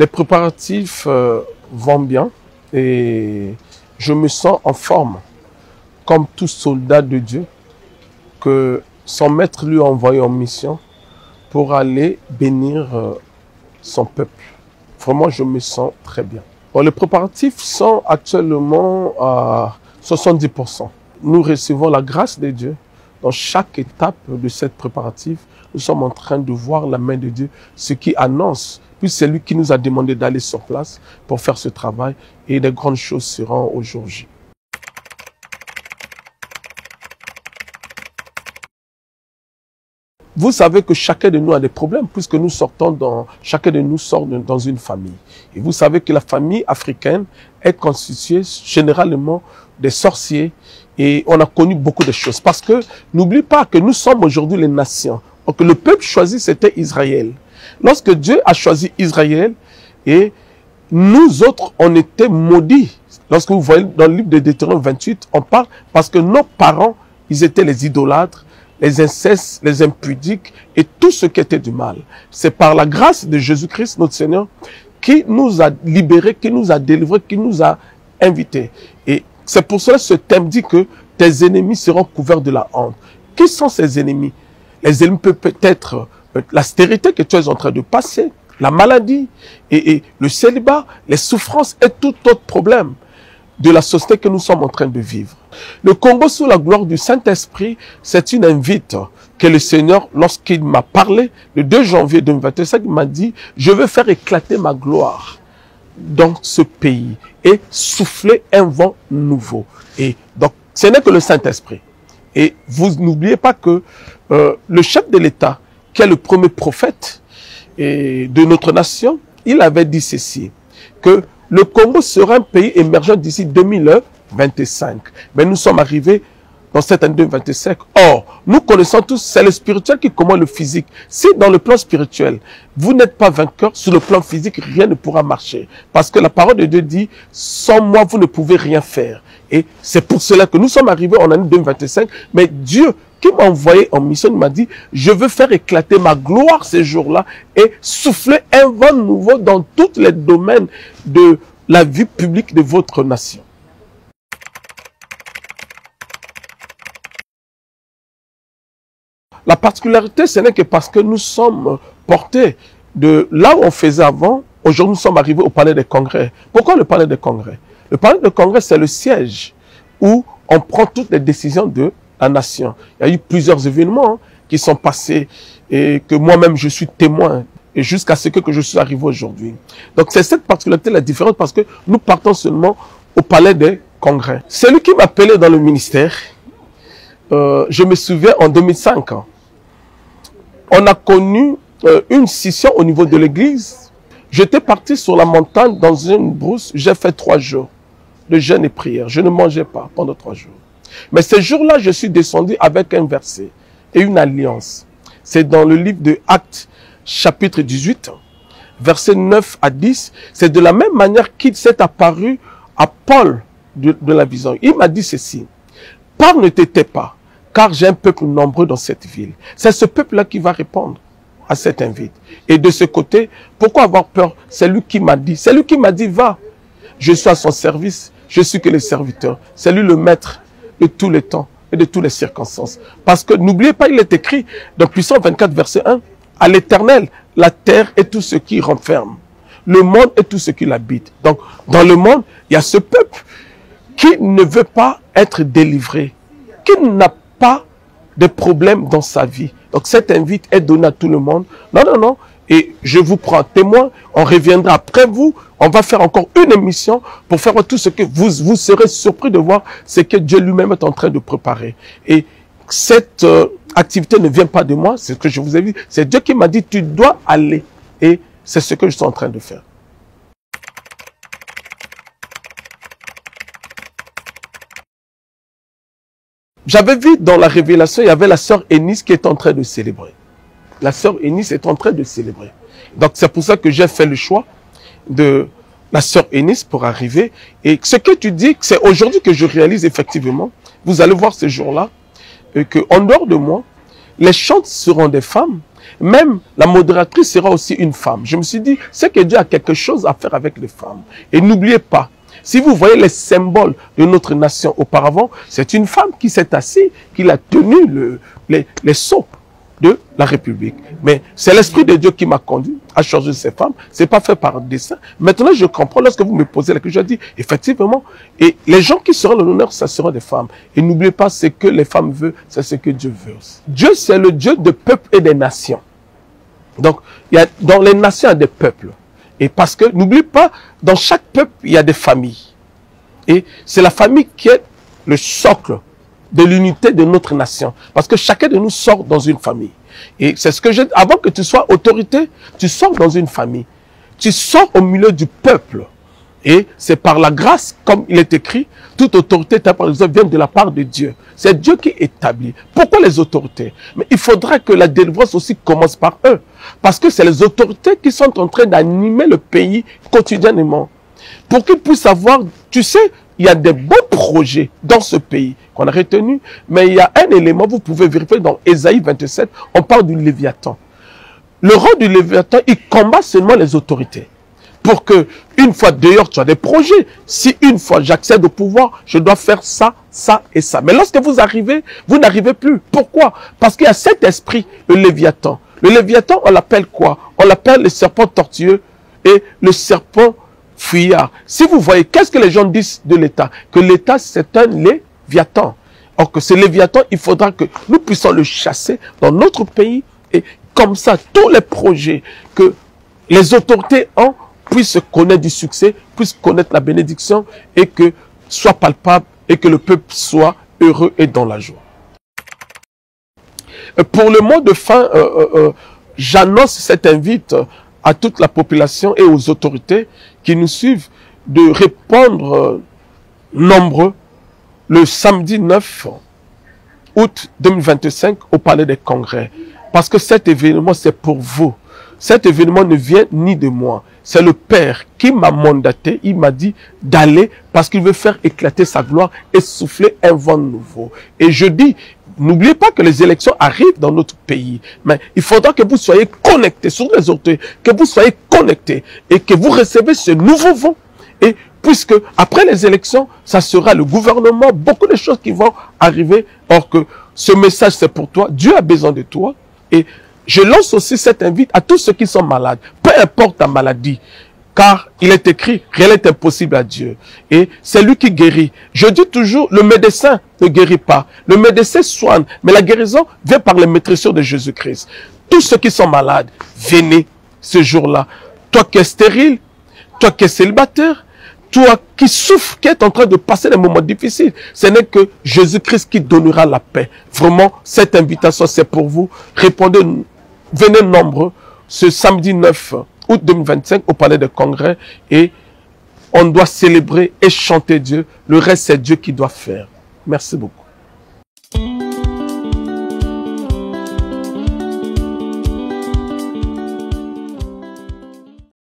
Les préparatifs vont bien et je me sens en forme, comme tout soldat de Dieu, que son maître lui a envoyé en mission pour aller bénir son peuple. Vraiment, je me sens très bien. Bon, les préparatifs sont actuellement à 70%. Nous recevons la grâce de Dieu. Dans chaque étape de cette préparatif, nous sommes en train de voir la main de Dieu, ce qui annonce, puis c'est lui qui nous a demandé d'aller sur place pour faire ce travail et de grandes choses seront au jour J. Vous savez que chacun de nous a des problèmes puisque nous sortons chacun de nous sort dans une famille. Et vous savez que la famille africaine est constituée généralement des sorciers et on a connu beaucoup de choses. Parce que n'oublie pas que nous sommes aujourd'hui les nations. Donc le peuple choisi c'était Israël. Lorsque Dieu a choisi Israël et nous autres on était maudits. Lorsque vous voyez dans le livre de Deutéronome 28, on parle parce que nos parents ils étaient les idolâtres, les incestes, les impudiques et tout ce qui était du mal. C'est par la grâce de Jésus-Christ, notre Seigneur, qui nous a libérés, qui nous a délivrés, qui nous a invités. Et c'est pour cela que ce thème dit que tes ennemis seront couverts de la honte. Qui sont ces ennemis? Les ennemis peuvent peut-être la stérilité que tu es en train de passer, la maladie, et le célibat, les souffrances et tout autre problème de la société que nous sommes en train de vivre. Le Congo sous la gloire du Saint-Esprit, c'est une invite que le Seigneur, lorsqu'il m'a parlé, le 2 janvier 2025, il m'a dit, je veux faire éclater ma gloire dans ce pays et souffler un vent nouveau. Et donc, ce n'est que le Saint-Esprit. Et vous n'oubliez pas que le chef de l'État, qui est le premier prophète de notre nation, il avait dit ceci, que le Congo sera un pays émergent d'ici 2025. Mais nous sommes arrivés dans cette année 2025. Or, nous connaissons tous, c'est le spirituel qui commande le physique. Si dans le plan spirituel, vous n'êtes pas vainqueur, sur le plan physique, rien ne pourra marcher. Parce que la parole de Dieu dit, sans moi, vous ne pouvez rien faire. Et c'est pour cela que nous sommes arrivés en année 2025. Mais Dieu, qui m'a envoyé en mission, il m'a dit, je veux faire éclater ma gloire ces jours-là et souffler un vent nouveau dans tous les domaines de la vie publique de votre nation. La particularité, ce n'est que parce que nous sommes portés de là où on faisait avant, aujourd'hui nous sommes arrivés au palais des congrès. Pourquoi le palais des congrès? Le palais des congrès, c'est le siège où on prend toutes les décisions de la nation. Il y a eu plusieurs événements qui sont passés et que moi-même je suis témoin et jusqu'à ce que je suis arrivé aujourd'hui. Donc c'est cette particularité la différence parce que nous partons seulement au palais des congrès. Celui qui m'appelait dans le ministère, je me souviens en 2005, on a connu une scission au niveau de l'église. J'étais parti sur la montagne dans une brousse, j'ai fait 3 jours de jeûne et prière. Je ne mangeais pas pendant 3 jours. Mais ce jour-là, je suis descendu avec un verset et une alliance. C'est dans le livre de Actes, chapitre 18, versets 9 à 10. C'est de la même manière qu'il s'est apparu à Paul de la vision. Il m'a dit ceci, « Pars, ne te tais pas, car j'ai un peuple nombreux dans cette ville. » C'est ce peuple-là qui va répondre à cette invite. Et de ce côté, pourquoi avoir peur? C'est lui qui m'a dit, va, je suis à son service, je suis que le serviteur. C'est lui le maître de tous les temps et de toutes les circonstances. Parce que n'oubliez pas, il est écrit dans Puissance 24, verset 1, à l'Éternel, la terre et tout ce qui y renferme, le monde et tout ce qui l'habite. Donc, dans le monde, il y a ce peuple qui ne veut pas être délivré, qui n'a pas de problème dans sa vie. Donc, cette invite est donnée à tout le monde. Non, non, non. Et je vous prends témoin, on reviendra après vous, on va faire encore une émission pour faire tout ce que vous serez surpris de voir ce que Dieu lui-même est en train de préparer. Et cette activité ne vient pas de moi, c'est ce que je vous ai dit, c'est Dieu qui m'a dit tu dois aller. Et c'est ce que je suis en train de faire. J'avais vu dans la révélation, il y avait la sœur Eunice qui est en train de célébrer. La sœur Eunice est en train de célébrer. Donc c'est pour ça que j'ai fait le choix de la sœur Eunice pour arriver. Et ce que tu dis, c'est aujourd'hui que je réalise effectivement, vous allez voir ce jour-là, qu'en dehors de moi, les chantes seront des femmes, Même la modératrice sera aussi une femme. Je me suis dit, c'est que Dieu a quelque chose à faire avec les femmes. Et n'oubliez pas, si vous voyez les symboles de notre nation auparavant, c'est une femme qui s'est assise, qui a tenu les sceaux de la République. Mais c'est l'Esprit de Dieu qui m'a conduit à changer ces femmes. C'est pas fait par dessein. Maintenant, je comprends lorsque vous me posez la question, je dis, effectivement, et les gens qui seront l'honneur, ça seront des femmes. Et n'oubliez pas, ce que les femmes veulent, c'est ce que Dieu veut aussi. Dieu, c'est le Dieu des peuples et des nations. Donc, dans les nations, il y a des peuples. Et parce que, n'oublie pas, dans chaque peuple, il y a des familles. Et c'est la famille qui est le socle de l'unité de notre nation. Parce que chacun de nous sort dans une famille. Et c'est ce que j'ai dit, avant que tu sois autorité, tu sors dans une famille. Tu sors au milieu du peuple. Et c'est par la grâce, comme il est écrit, toute autorité vient de la part de Dieu. C'est Dieu qui établit. Pourquoi les autorités? Mais il faudra que la délivrance aussi commence par eux. Parce que c'est les autorités qui sont en train d'animer le pays quotidiennement. Pour qu'ils puissent avoir, tu sais, il y a des bons projets dans ce pays qu'on a retenus, mais il y a un élément, vous pouvez vérifier dans Ésaïe 27, on parle du Léviathan. Le rôle du Léviathan, il combat seulement les autorités. Pour que, une fois d'ailleurs, tu as des projets. Si une fois j'accède au pouvoir, je dois faire ça, ça et ça. Mais lorsque vous arrivez, vous n'arrivez plus. Pourquoi? Parce qu'il y a cet esprit, le Léviathan. Le Léviathan, on l'appelle quoi? On l'appelle le serpent tortueux et le serpent fuyard. Si vous voyez, qu'est-ce que les gens disent de l'État? Que l'État, c'est un Léviathan. Or que ce Léviathan, il faudra que nous puissions le chasser dans notre pays. Et comme ça, tous les projets que les autorités ont puissent connaître du succès, puissent connaître la bénédiction et que soit palpable et que le peuple soit heureux et dans la joie. Pour le mot de fin, j'annonce cette invite à toute la population et aux autorités qui nous suivent de répondre nombreux le samedi 9 août 2025 au Palais des Congrès. Parce que cet événement, c'est pour vous. Cet événement ne vient ni de moi. C'est le Père qui m'a mandaté. Il m'a dit d'aller parce qu'il veut faire éclater sa gloire et souffler un vent nouveau. Et je dis, n'oubliez pas que les élections arrivent dans notre pays. Mais il faudra que vous soyez connectés sur les autorités, que vous soyez connectés et que vous recevez ce nouveau vent. Et puisque après les élections, ça sera le gouvernement, beaucoup de choses qui vont arriver. Or que ce message, c'est pour toi. Dieu a besoin de toi. Et je lance aussi cette invite à tous ceux qui sont malades, peu importe ta maladie, car il est écrit, rien n'est impossible à Dieu. Et c'est lui qui guérit. Je dis toujours, le médecin ne guérit pas. Le médecin soigne, mais la guérison vient par les maîtrisures de Jésus-Christ. Tous ceux qui sont malades, venez ce jour-là. Toi qui es stérile, toi qui es célibataire, toi qui souffres, qui est en train de passer des moments difficiles, ce n'est que Jésus-Christ qui donnera la paix. Vraiment, cette invitation, c'est pour vous. Répondez, venez nombreux ce samedi 9 août 2025 au Palais des Congrès et on doit célébrer et chanter Dieu. Le reste, c'est Dieu qui doit faire. Merci beaucoup.